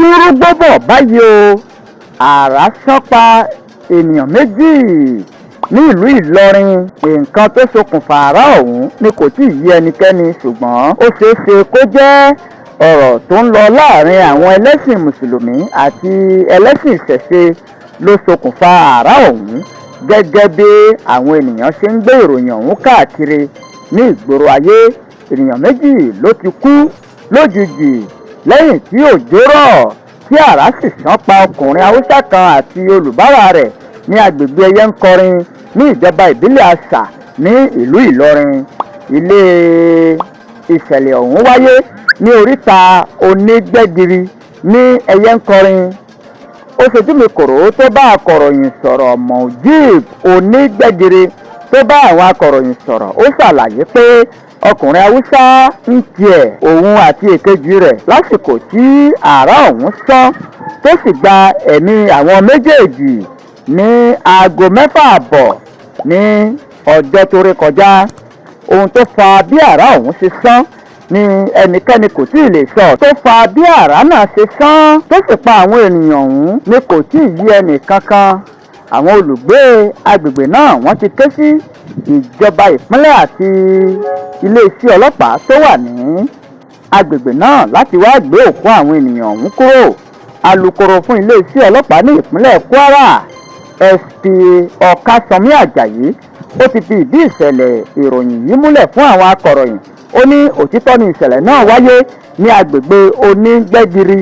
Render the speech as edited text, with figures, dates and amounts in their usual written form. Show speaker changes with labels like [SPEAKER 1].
[SPEAKER 1] dúró gbọ́bọ̀ báyìí o. Ààrá ṣán pa ènìyàn méjì ní ìlú Ìlọrin. Nǹkan tó ṣokùnfà àrá ọ̀hún ni kò tí ì yé ẹnikẹ́ni, ṣùgbọ́n ó ṣeé ṣe kó jẹ́ ọ̀rọ̀ tó ń lọ láàrin àwọn ẹlẹ́sìn mùsùlùmí àti ẹlẹ́sìn ìṣẹ̀ṣe ló ṣokùnfà àrá ọ̀hún, gẹ́gẹ́ bí àwọn ènìyàn ṣe ń gbé ìròyìn ọ̀hún káàkiri ní ìgboro ayé. Ènìyàn méjì ló ti kú lójijì lẹ́yìn tí òjò rọ̀ tí àrá sì ṣán pa ọkùnrin Haúsá kan àti olùbárà rẹ̀ ní agbègbè Ẹyẹnkọrin ní ìjọba ìbílẹ̀ Àṣà ní ìlú Ìlọrin. Ìṣẹ̀lẹ̀ ọ̀hún wáyé ní oríta Onígbẹ́giri ní Ẹyẹnkọrin. Ó ṣojú mi kòró tó bá akọ̀ròyìn sọ̀rọ̀ Mojib Onígbẹ́giri tó bá àwọn akọ̀ròyìn sọ̀rọ̀. Ó ṣàlàyé pé ọkùnrin Haúsá ń tiẹ̀ òun àti èkejì rẹ̀ lásìkò tí àrá ọ̀hún ṣán tó sì gba ẹ̀mí àwọn méjèèjì ní aago 6:30 ní ọjọ́ tó rékọjá. Ohun tó fa bí àrá ọ̀hún ṣe ṣán ni ẹnikẹ́ni kò tí ì lè sọ. Tó fa bí àrá náà ṣe ṣán tó sì pa àwọn ènìyàn ọ̀hún ni kò tí ì yé ẹnì kankan. Àwọn olùgbé agbègbè náà wọ́n ti ké sí ìjọba ìpínlẹ̀ àti iléeṣẹ́ ọlọ́pàá tó wà ní agbègbè náà láti wá gbé òkú àwọn ènìyàn ọ̀hún kúrò. Alukoro fún iléeṣẹ́ ọlọ́pàá ní ìpínlẹ̀ Kwara, SP Ọ̀kásánmí Àjàyí, ó ti fi ìdí ìṣẹ̀lẹ̀ ìròyìn yìí múlẹ̀ fún àwọn akọ̀ròyìn. Ó ní òtítọ́ ni ìṣẹ̀lẹ̀ náà wáyé ní agbègbè Onígbẹ́giri